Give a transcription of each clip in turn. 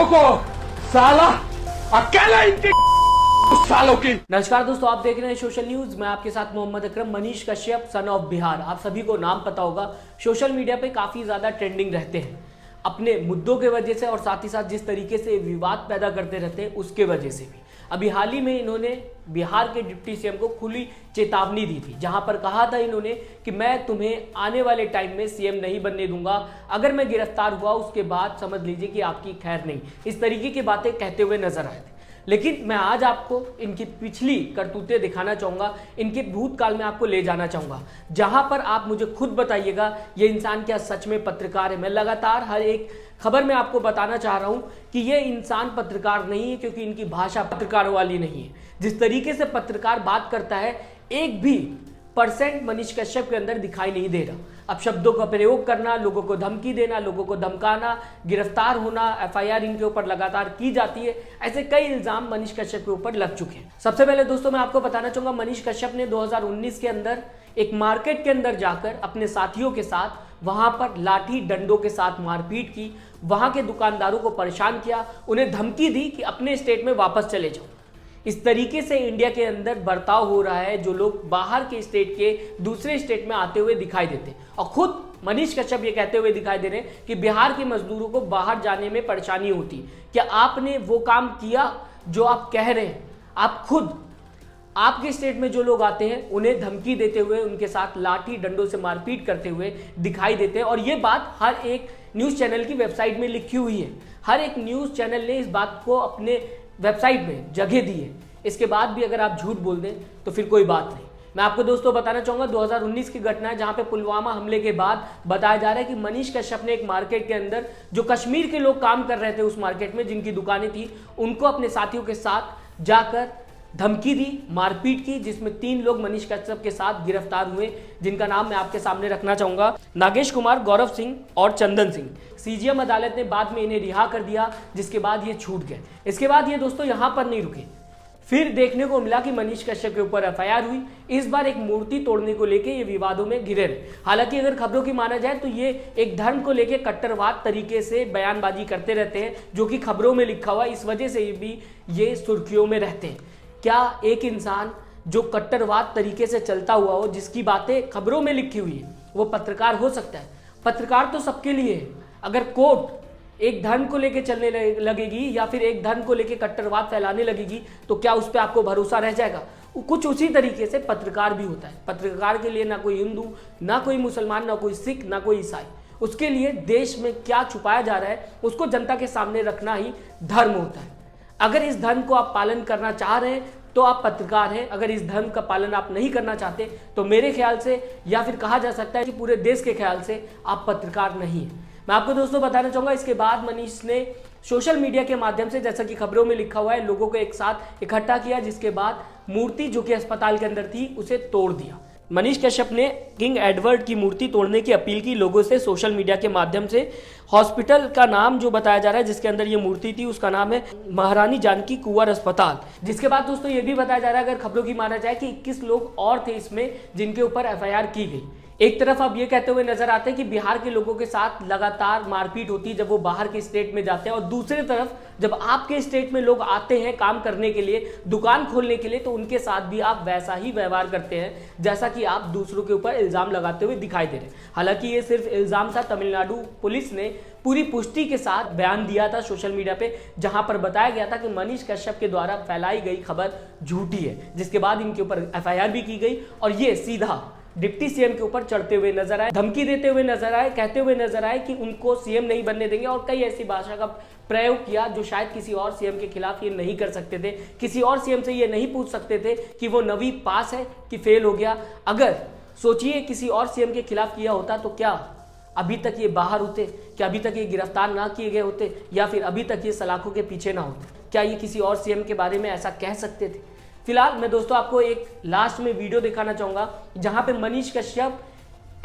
लोगों को साला अकेला इनके सालों की। नमस्कार दोस्तों, आप देख रहे हैं सोशल न्यूज। मैं आपके साथ मोहम्मद अकरम। मनीष कश्यप सन ऑफ बिहार, आप सभी को नाम पता होगा। सोशल मीडिया पे काफी ज्यादा ट्रेंडिंग रहते हैं अपने मुद्दों के वजह से, और साथ ही साथ जिस तरीके से विवाद पैदा करते रहते हैं उसके वजह से भी। अभी हाल ही में इन्होंने बिहार के डिप्टी सीएम को खुली चेतावनी दी थी, जहां पर कहा था इन्होंने कि मैं तुम्हें आने वाले टाइम में सीएम नहीं बनने दूंगा, अगर मैं गिरफ्तार हुआ उसके बाद समझ लीजिए कि आपकी खैर नहीं। इस तरीके की बातें कहते हुए नजर आए थे। लेकिन मैं आज आपको इनकी पिछली करतूतें दिखाना चाहूंगा, इनके भूतकाल में आपको ले जाना चाहूंगा, जहां पर आप मुझे खुद बताइएगा ये इंसान क्या सच में पत्रकार है। मैं लगातार हर एक खबर में आपको बताना चाह रहा हूं कि ये इंसान पत्रकार नहीं है, क्योंकि इनकी भाषा पत्रकार वाली नहीं है। जिस तरीके से पत्रकार बात करता है, एक भी % मनीष कश्यप के अंदर दिखाई नहीं दे रहा। अब शब्दों का प्रयोग करना, लोगों को धमकी देना, लोगों को धमकाना, गिरफ्तार होना, FIR इनके ऊपर लगातार की जाती है, ऐसे कई इल्जाम मनीष कश्यप के ऊपर लग चुके हैं। सबसे पहले दोस्तों मैं आपको बताना चाहूंगा, मनीष कश्यप ने 2019 के अंदर एक मार्केट के अंदर जाकर अपने साथियों के साथ वहां पर लाठी डंडों के साथ मारपीट की, वहां के दुकानदारों को परेशान किया, उन्हें धमकी दी कि अपने स्टेट में वापस चले जाओ। इस तरीके से इंडिया के अंदर बर्ताव हो रहा है, जो लोग बाहर के स्टेट के दूसरे स्टेट में आते हुए दिखाई देते हैं। और खुद मनीष कश्यप ये कहते हुए दिखाई दे रहे हैं कि बिहार के मजदूरों को बाहर जाने में परेशानी होती है। क्या आपने वो काम किया जो आप कह रहे हैं? आप खुद आपके स्टेट में जो लोग आते हैं उन्हें धमकी देते हुए, उनके साथ लाठी डंडों से मारपीट करते हुए दिखाई देते हैं। और ये बात हर एक न्यूज चैनल की वेबसाइट में लिखी हुई है। हर एक न्यूज चैनल ने इस बात को अपने वेबसाइट में जगह दी है। इसके बाद भी अगर आप झूठ बोल दें तो फिर कोई बात नहीं। मैं आपको दोस्तों बताना चाहूंगा 2019 की घटना है, जहां पे पुलवामा हमले के बाद बताया जा रहा है कि मनीष कश्यप ने एक मार्केट के अंदर, जो कश्मीर के लोग काम कर रहे थे उस मार्केट में, जिनकी दुकानें थी, उनको अपने साथियों के साथ जाकर धमकी दी, मारपीट की, जिसमें 3 लोग मनीष कश्यप के साथ गिरफ्तार हुए, जिनका नाम मैं आपके सामने रखना चाहूंगा, नागेश कुमार, गौरव सिंह और चंदन सिंह। CGM अदालत ने बाद में इन्हें रिहा कर दिया, जिसके बाद ये छूट गए। इसके बाद ये दोस्तों यहां पर नहीं रुके, फिर देखने को मिला कि मनीष कश्यप के ऊपर FIR हुई। इस बार एक मूर्ति तोड़ने को लेके ये विवादों में घिरे रहे। हालांकि अगर खबरों की माना जाए तो ये एक धर्म को लेके कट्टरवाद तरीके से बयानबाजी करते रहते हैं, जो कि खबरों में लिखा हुआ, इस वजह से भी ये सुर्खियों में रहते हैं। क्या एक इंसान जो कट्टरवाद तरीके से चलता हुआ हो, जिसकी बातें खबरों में लिखी हुई है, वो पत्रकार हो सकता है? पत्रकार तो सबके लिए है। अगर कोर्ट एक धर्म को लेकर चलने लगेगी या फिर एक धर्म को लेकर कट्टरवाद फैलाने लगेगी, तो क्या उस पर आपको भरोसा रह जाएगा? कुछ उसी तरीके से पत्रकार भी होता है। पत्रकार के लिए ना कोई हिंदू, ना कोई मुसलमान, ना कोई सिख, ना कोई ईसाई, उसके लिए देश में क्या छुपाया जा रहा है उसको जनता के सामने रखना ही धर्म होता है। अगर इस धर्म को आप पालन करना चाह रहे हैं तो आप पत्रकार हैं। अगर इस धर्म का पालन आप नहीं करना चाहते तो मेरे ख्याल से, या फिर कहा जा सकता है कि पूरे देश के ख्याल से, आप पत्रकार नहीं हैं। मैं आपको दोस्तों बताना चाहूंगा, इसके बाद मनीष ने सोशल मीडिया के माध्यम से, जैसा कि खबरों में लिखा हुआ है, लोगों को एक साथ इकट्ठा किया, जिसके बाद मूर्ति जो कि अस्पताल के अंदर थी उसे तोड़ दिया। मनीष कश्यप ने किंग एडवर्ड की मूर्ति तोड़ने की अपील की लोगों से सोशल मीडिया के माध्यम से। हॉस्पिटल का नाम जो बताया जा रहा है जिसके अंदर ये मूर्ति थी, उसका नाम है महारानी जानकी कुंवर अस्पताल। जिसके बाद दोस्तों ये भी बताया जा रहा है, अगर खबरों की माना जाए, कि 21 लोग और थे इसमें जिनके ऊपर FIR की गई। एक तरफ अब ये कहते हुए नजर आते हैं कि बिहार के लोगों के साथ लगातार मारपीट होती है जब वो बाहर के स्टेट में जाते हैं, और दूसरी तरफ जब आपके स्टेट में लोग आते हैं काम करने के लिए, दुकान खोलने के लिए, तो उनके साथ भी आप वैसा ही व्यवहार करते हैं जैसा कि आप दूसरों के ऊपर इल्जाम लगाते हुए दिखाई दे रहे हैं। हालांकि ये सिर्फ इल्जाम था। तमिलनाडु पुलिस ने पूरी पुष्टि के साथ बयान दिया था सोशल मीडिया पे, जहां पर बताया गया था कि मनीष कश्यप के द्वारा फैलाई गई खबर झूठी है, जिसके बाद इनके ऊपर FIR भी की गई, और ये सीधा डिप्टी सीएम के ऊपर चढ़ते हुए नजर आए, धमकी देते हुए नजर आए, कहते हुए नजर आए कि उनको सीएम नहीं बनने देंगे, और कई ऐसी भाषा का प्रयोग किया जो शायद किसी और सीएम के खिलाफ ये नहीं कर सकते थे। किसी और सीएम से ये नहीं पूछ सकते थे कि वो 9वीं पास है कि फेल हो गया। अगर सोचिए किसी और सीएम के खिलाफ किया होता तो क्या अभी तक ये बाहर होते? क्या अभी तक ये गिरफ्तार ना किए गए होते? या फिर अभी तक ये सलाखों के पीछे ना होते? क्या ये किसी और सीएम के बारे में ऐसा कह सकते थे? फिलहाल मैं दोस्तों आपको एक लास्ट में वीडियो दिखाना चाहूंगा, जहां पे मनीष कश्यप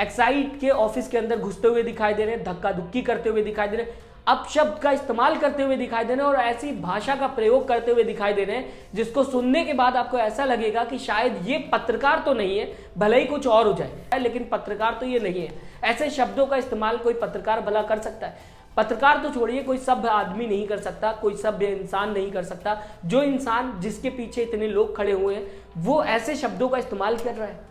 एक्साइड के ऑफिस के अंदर घुसते हुए दिखाई दे रहे हैं, धक्का धुक्की करते हुए दिखाई दे रहे हैं, अपशब्द का इस्तेमाल करते हुए दिखाई दे रहे हैं, और ऐसी भाषा का प्रयोग करते हुए दिखाई दे रहे हैं जिसको सुनने के बाद आपको ऐसा लगेगा कि शायद ये पत्रकार तो नहीं है, भले ही कुछ और हो जाए, लेकिन पत्रकार तो ये नहीं है। ऐसे शब्दों का इस्तेमाल कोई पत्रकार भला कर सकता है? पत्रकार तो छोड़िए, कोई सभ्य आदमी नहीं कर सकता, कोई सभ्य इंसान नहीं कर सकता। जो इंसान जिसके पीछे इतने लोग खड़े हुए हैं वो ऐसे शब्दों का इस्तेमाल कर रहा है।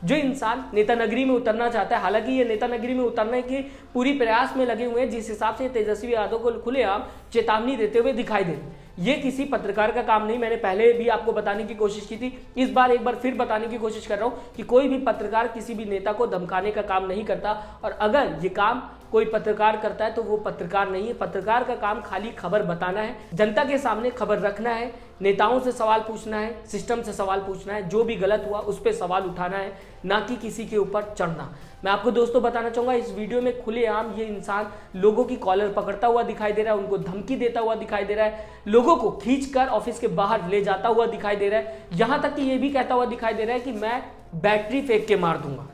जो इंसान नेता नगरी में उतरना चाहता है, हालांकि ये नेता नगरी में उतरने के पूरी प्रयास में लगे हुए हैं, जिस हिसाब से तेजस्वी यादव को खुलेआम चेतावनी देते हुए दिखाई दे, ये किसी पत्रकार का काम नहीं। मैंने पहले भी आपको बताने की कोशिश की थी, इस बार एक बार फिर बताने की कोशिश कर रहा हूं कि कोई भी पत्रकार किसी भी नेता को धमकाने का काम नहीं करता, और अगर ये काम कोई पत्रकार करता है तो वो पत्रकार नहीं है। पत्रकार का काम खाली खबर बताना है, जनता के सामने खबर रखना है, नेताओं से सवाल पूछना है, सिस्टम से सवाल पूछना है, जो भी गलत हुआ उस पर सवाल उठाना है, ना कि किसी के ऊपर चढ़ना। मैं आपको दोस्तों बताना चाहूंगा, इस वीडियो में खुलेआम ये इंसान लोगों की कॉलर पकड़ता हुआ दिखाई दे रहा है, उनको धमकी देता हुआ दिखाई दे रहा है, लोगों को खींचकर ऑफिस के बाहर ले जाता हुआ दिखाई दे रहा है, यहां तक कि ये भी कहता हुआ दिखाई दे रहा है कि मैं बैटरी फेंक के मार दूंगा।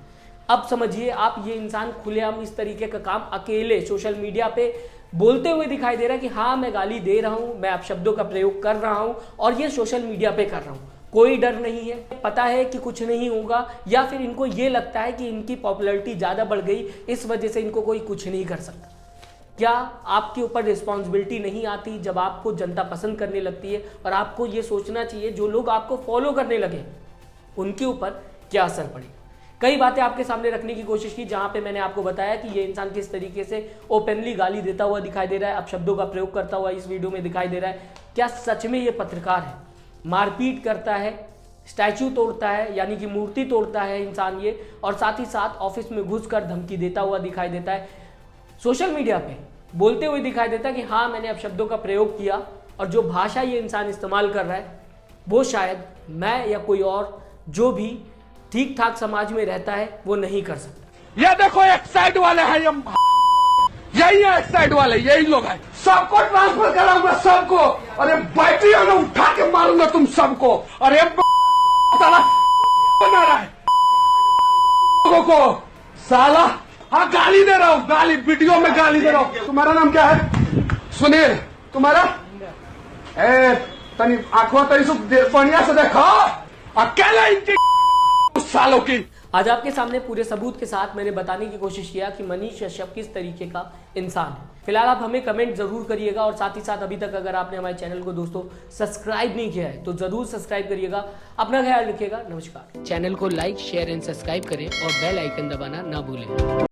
अब समझिए आप, ये इंसान खुलेआम इस तरीके का काम अकेले सोशल मीडिया पे बोलते हुए दिखाई दे रहा है कि हाँ मैं गाली दे रहा हूं, मैं अपशब्दों का प्रयोग कर रहा हूं और ये सोशल मीडिया पे कर रहा हूं। कोई डर नहीं है, पता है कि कुछ नहीं होगा, या फिर इनको ये लगता है कि इनकी पॉपुलैरिटी ज्यादा बढ़ गई, इस वजह से इनको कोई कुछ नहीं कर सकता। क्या आपके ऊपर रिस्पॉन्सिबिलिटी नहीं आती जब आपको जनता पसंद करने लगती है? और आपको ये सोचना चाहिए जो लोग आपको फॉलो करने लगे उनके ऊपर क्या असर पड़ेगा। कई बातें आपके सामने रखने की कोशिश की, जहां पे मैंने आपको बताया कि ये इंसान किस तरीके से ओपनली गाली देता हुआ दिखाई दे रहा है, अपशब्दों का प्रयोग करता हुआ इस वीडियो में दिखाई दे रहा है। क्या सच में ये पत्रकार है? मारपीट करता है, स्टैचू तोड़ता है, यानी कि मूर्ति तोड़ता है इंसान ये, और साथ ही साथ ऑफिस में घुसकर धमकी देता हुआ दिखाई देता है, सोशल मीडिया पे बोलते हुए दिखाई देता है कि हाँ मैंने अपशब्दों का प्रयोग किया, और जो भाषा ये इंसान इस्तेमाल कर रहा है वो शायद मैं या कोई और जो भी ठीक ठाक समाज में रहता है वो नहीं कर सकता। ये देखो एक साइड वाले हैं, यही है एक साइड वाले, यही लोग हैं। सबको ट्रांसफर कराऊंगा सबको, अरे बैटरी वाला उठा के मारूंगा तुम सबको। अरे साला बना रहा है लोगों को, साला हाँ गाली दे रहा हूँ, गाली वीडियो में गाली दे रहा हूँ। तुम्हारा नाम क्या है? सुनील। तुम्हारा? तनी आंखों तरी से बढ़िया से देखो, अकेला इनकी सालों की। आज आपके सामने पूरे सबूत के साथ मैंने बताने की कोशिश किया कि मनीष कश्यप किस तरीके का इंसान है। फिलहाल आप हमें कमेंट जरूर करिएगा, और साथ ही साथ अभी तक अगर आपने हमारे चैनल को दोस्तों सब्सक्राइब नहीं किया है तो जरूर सब्सक्राइब करिएगा। अपना ख्याल रखिएगा, नमस्कार। चैनल को लाइक, शेयर एंड सब्सक्राइब करें और बेल आइकन दबाना ना भूलें।